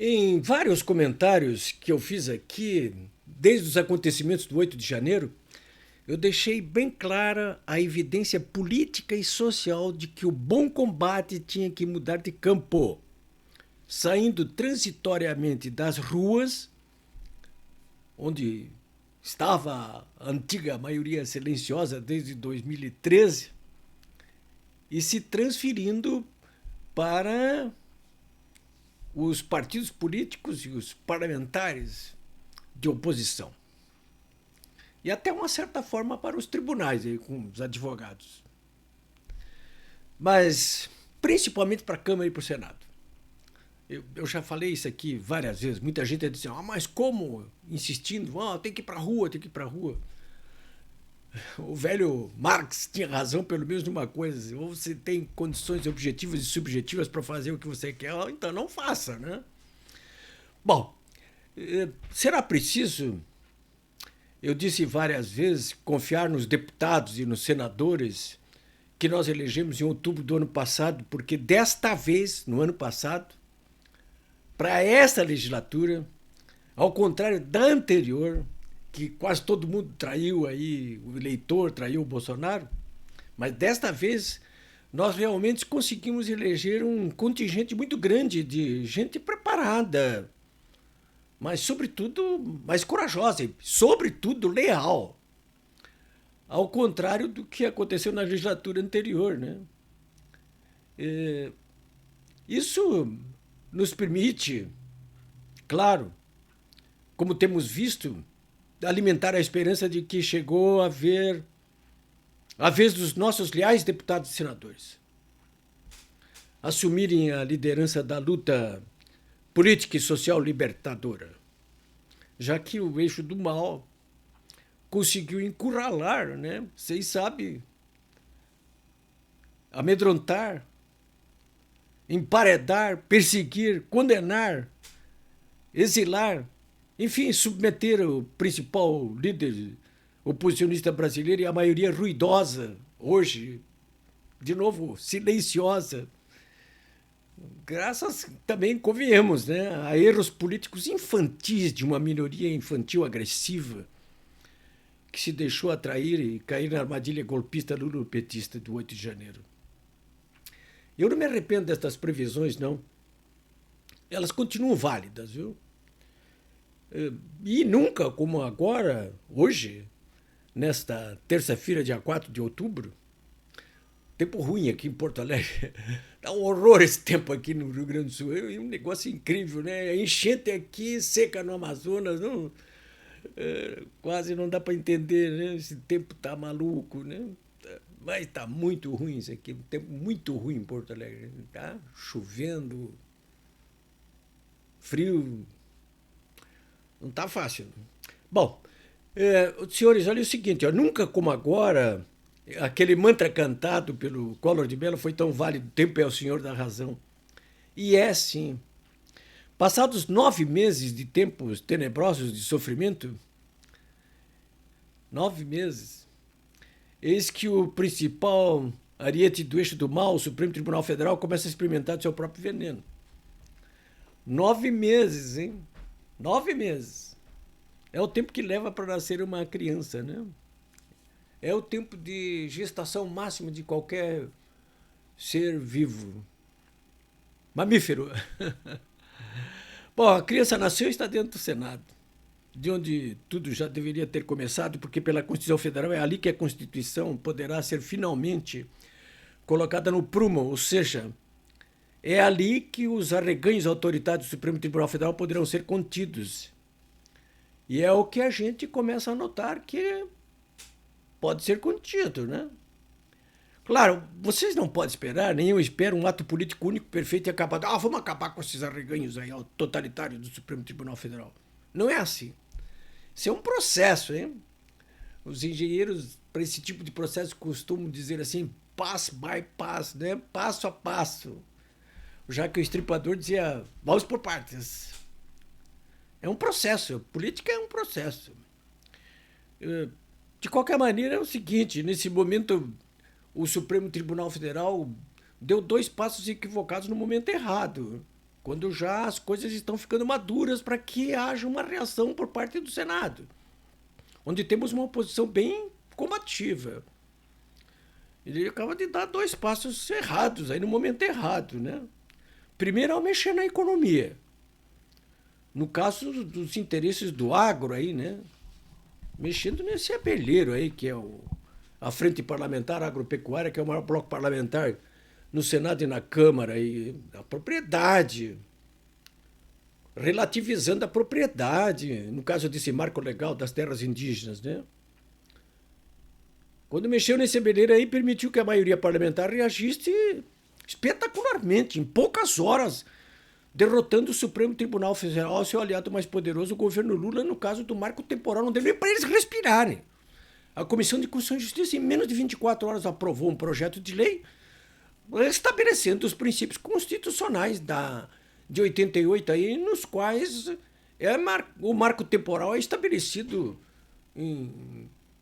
Em vários comentários que eu fiz aqui, desde os acontecimentos do 8 de janeiro, eu deixei bem clara a evidência política e social de que o bom combate tinha que mudar de campo, saindo transitoriamente das ruas, onde estava a antiga maioria silenciosa desde 2013, e se transferindo para os partidos políticos e os parlamentares de oposição. E até uma certa forma para os tribunais, aí, com os advogados. Mas principalmente para a Câmara e para o Senado. Eu já falei isso aqui várias vezes. Muita gente diz assim, mas como? Insistindo, tem que ir para a rua, tem que ir para a rua. O velho Marx tinha razão pelo menos numa coisa. Ou você tem condições objetivas e subjetivas para fazer o que você quer, então não faça, né? Bom, será preciso, eu disse várias vezes, confiar nos deputados e nos senadores que nós elegemos em outubro do ano passado, porque desta vez, no ano passado, para esta legislatura, ao contrário da anterior, que quase todo mundo traiu aí, o eleitor traiu o Bolsonaro, mas desta vez nós realmente conseguimos eleger um contingente muito grande de gente preparada, mas sobretudo mais corajosa e sobretudo leal. Ao contrário do que aconteceu na legislatura anterior, né? Isso nos permite, claro, como temos visto, alimentar a esperança de que chegou a vez dos nossos leais deputados e senadores assumirem a liderança da luta política e social libertadora, já que o eixo do mal conseguiu encurralar, né? Vocês sabem, amedrontar, emparedar, perseguir, condenar, exilar, enfim, submeter o principal líder oposicionista brasileiro e a maioria ruidosa, hoje, de novo, silenciosa, graças também, convenhamos, né, a erros políticos infantis de uma minoria infantil agressiva que se deixou atrair e cair na armadilha golpista lulopetista do 8 de janeiro. Eu não me arrependo destas previsões, não. Elas continuam válidas, viu? E nunca, como agora, hoje, nesta terça-feira, dia 4 de outubro, tempo ruim aqui em Porto Alegre. Tá um horror esse tempo aqui no Rio Grande do Sul. É um negócio incrível, né? A enchente aqui, seca no Amazonas, não, quase não dá para entender, né? Esse tempo tá maluco, né? Mas tá muito ruim isso aqui, um tempo muito ruim em Porto Alegre. Tá chovendo, frio, não tá fácil. Bom, senhores, olha o seguinte, ó, nunca como agora, aquele mantra cantado pelo Collor de Mello foi tão válido, o tempo é o senhor da razão. E é sim. Passados 9 meses de tempos tenebrosos de sofrimento, 9 meses, eis que o principal ariete do eixo do mal, o Supremo Tribunal Federal, começa a experimentar do seu próprio veneno. 9 meses, hein? 9 meses. É o tempo que leva para nascer uma criança, né? É o tempo de gestação máxima de qualquer ser vivo. Mamífero. Bom, a criança nasceu e está dentro do Senado, de onde tudo já deveria ter começado, porque pela Constituição Federal é ali que a Constituição poderá ser finalmente colocada no prumo, ou seja, é ali que os arreganhos autoritários do Supremo Tribunal Federal poderão ser contidos. E é o que a gente começa a notar que pode ser contido, né? Claro, vocês não podem esperar, nem eu espero, um ato político único, perfeito e acabado. Vamos acabar com esses arreganhos aí, totalitários do Supremo Tribunal Federal. Não é assim. Isso é um processo, hein? Os engenheiros, para esse tipo de processo, costumam dizer assim, passo by passo, né? Passo a passo. Já que o estripador dizia, vamos por partes. É um processo, política é um processo. De qualquer maneira, é o seguinte, nesse momento, o Supremo Tribunal Federal deu 2 passos equivocados no momento errado. quando já as coisas estão ficando maduras para que haja uma reação por parte do Senado, onde temos uma oposição bem combativa. Ele acaba de dar 2 passos errados, aí no momento errado, né? Primeiro, ao mexer na economia. No caso dos interesses do agro aí, né? Mexendo nesse abelheiro aí, que é a Frente Parlamentar Agropecuária, que é o maior bloco parlamentar no Senado e na Câmara, e a propriedade, relativizando a propriedade, no caso desse marco legal das terras indígenas, né? Quando mexeu nesse abelheiro aí, permitiu que a maioria parlamentar reagisse espetacularmente, em poucas horas, derrotando o Supremo Tribunal Federal, seu aliado mais poderoso, o governo Lula, no caso do marco temporal, não deu nem para eles respirarem. A Comissão de Constituição e Justiça, em menos de 24 horas, aprovou um projeto de lei estabelecendo os princípios constitucionais de 88, aí, nos quais o marco temporal é estabelecido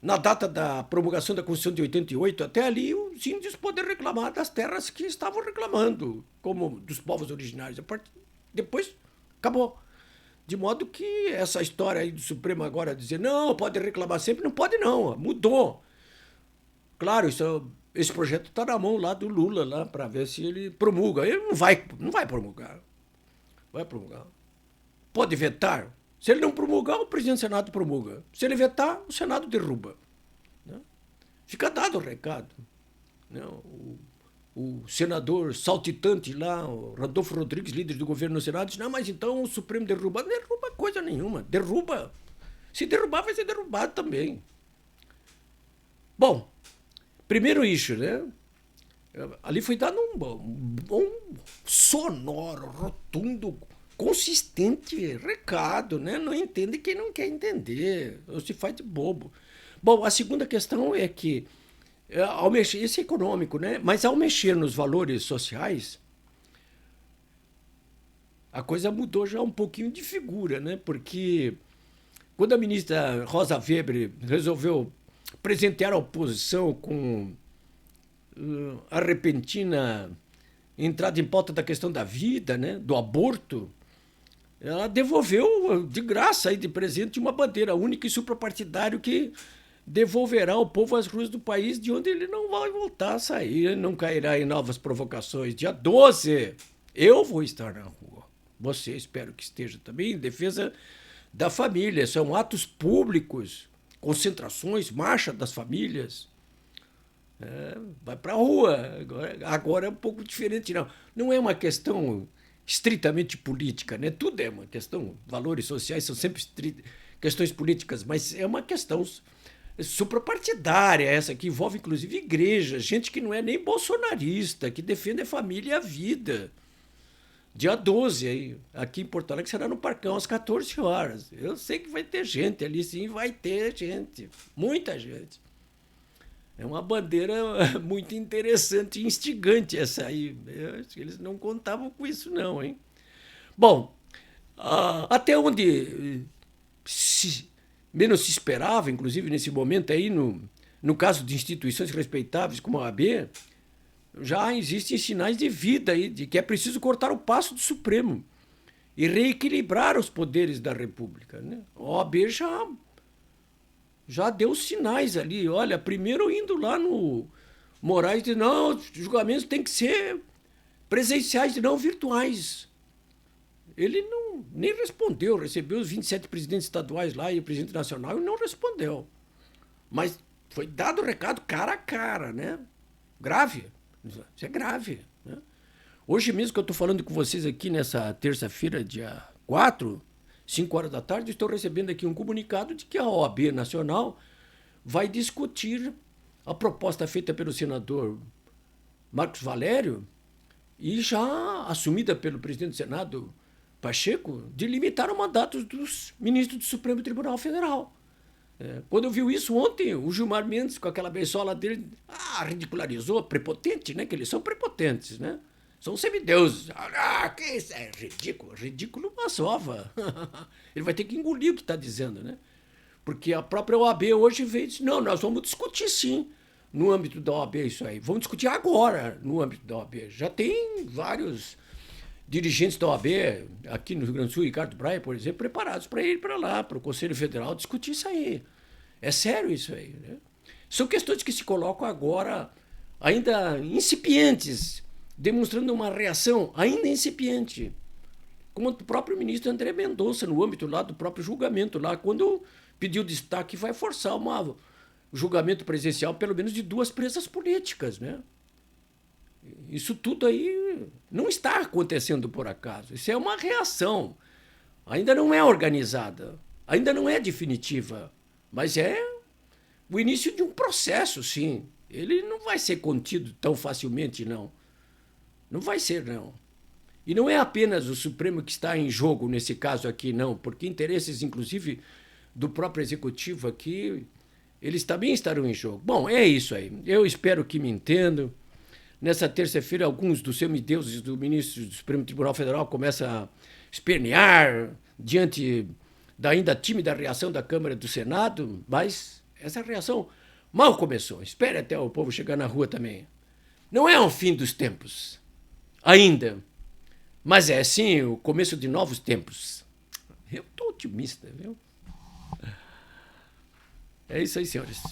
na data da promulgação da Constituição de 88, até ali os índios poderem reclamar das terras que estavam reclamando, como dos povos originários. Depois, acabou. De modo que essa história aí do Supremo agora dizer não, pode reclamar sempre, não pode não, mudou. Claro, esse projeto está na mão lá do Lula, lá, para ver se ele promulga. Ele não vai promulgar. Vai promulgar. Pode vetar. Se ele não promulgar, o presidente do Senado promulga. Se ele vetar, o Senado derruba. Né? Fica dado o recado. Né? O senador saltitante lá, o Rodolfo Rodrigues, líder do governo no Senado, disse, não, mas então o Supremo derruba. Não derruba coisa nenhuma. Derruba. Se derrubar, vai ser derrubado também. Bom, primeiro issue, né? Ali foi dado um sonoro, rotundo, consistente recado, né? Não entende quem não quer entender, ou se faz de bobo. Bom, a segunda questão é que, ao mexer, isso é econômico, né? Mas ao mexer nos valores sociais, a coisa mudou já um pouquinho de figura, né? Porque quando a ministra Rosa Weber resolveu presentear a oposição com a repentina entrada em pauta da questão da vida, né? Do aborto, ela devolveu de graça, aí, de presente, uma bandeira única e suprapartidário que devolverá ao povo as ruas do país, de onde ele não vai voltar a sair, ele não cairá em novas provocações. Dia 12, eu vou estar na rua. Você, espero que esteja também, em defesa da família. São atos públicos, concentrações, marcha das famílias. Vai para a rua. Agora é um pouco diferente, não. Não é uma questão estritamente política, né? Tudo é uma questão, valores sociais são sempre questões políticas, mas é uma questão suprapartidária, essa que envolve inclusive igreja, gente que não é nem bolsonarista, que defende a família e a vida. Dia 12, aí, aqui em Porto Alegre, será no Parcão, às 14 horas. Eu sei que vai ter gente ali, sim, vai ter gente, muita gente. É uma bandeira muito interessante e instigante essa aí. Eles não contavam com isso não, hein? Bom, até onde menos se esperava, inclusive nesse momento aí, no caso de instituições respeitáveis como a OAB, já existem sinais de vida aí, de que é preciso cortar o passo do Supremo e reequilibrar os poderes da República, né? A OAB já deu sinais ali. Olha, primeiro indo lá no Moraes, diz, não, os julgamentos têm que ser presenciais e não virtuais. Ele nem respondeu, recebeu os 27 presidentes estaduais lá e o presidente nacional e não respondeu. Mas foi dado o recado cara a cara, né? Grave. Isso é grave. Né? Hoje mesmo que eu estou falando com vocês aqui nessa terça-feira, dia 4, 5 horas da tarde, estou recebendo aqui um comunicado de que a OAB Nacional vai discutir a proposta feita pelo senador Marcos Valério e já assumida pelo presidente do Senado, Pacheco, de limitar o mandato dos ministros do Supremo Tribunal Federal. Quando eu vi isso ontem, o Gilmar Mendes, com aquela beisola dele, ridicularizou, prepotente, né? Que eles são prepotentes, né? São semideuses. Que isso é ridículo. Ridículo uma sova. Ele vai ter que engolir o que está dizendo, né? Porque a própria OAB hoje veio e disse, não, nós vamos discutir sim no âmbito da OAB isso aí. Vamos discutir agora no âmbito da OAB. Já tem vários dirigentes da OAB, aqui no Rio Grande do Sul, Ricardo Braia, por exemplo, preparados para ir para lá, para o Conselho Federal, discutir isso aí. É sério isso aí. Né? São questões que se colocam agora, ainda incipientes, demonstrando uma reação ainda incipiente. Como o próprio ministro André Mendonça, no âmbito lá do próprio julgamento, lá, quando pediu destaque, vai forçar um julgamento presencial, pelo menos de 2 presas políticas, né? Isso tudo aí não está acontecendo por acaso. Isso é uma reação. Ainda não é organizada, ainda não é definitiva, mas é o início de um processo, sim. Ele não vai ser contido tão facilmente, não. Não vai ser, não. E não é apenas o Supremo que está em jogo nesse caso aqui, não, porque interesses, inclusive, do próprio Executivo aqui, eles também estarão em jogo. Bom, é isso aí. Eu espero que me entendam. Nessa terça-feira, alguns dos semideuses do ministro do Supremo Tribunal Federal começam a espernear diante da ainda tímida reação da Câmara e do Senado, mas essa reação mal começou. Espere até o povo chegar na rua também. Não é um fim dos tempos, ainda, mas é sim o começo de novos tempos. Eu estou otimista, viu? É isso aí, senhores.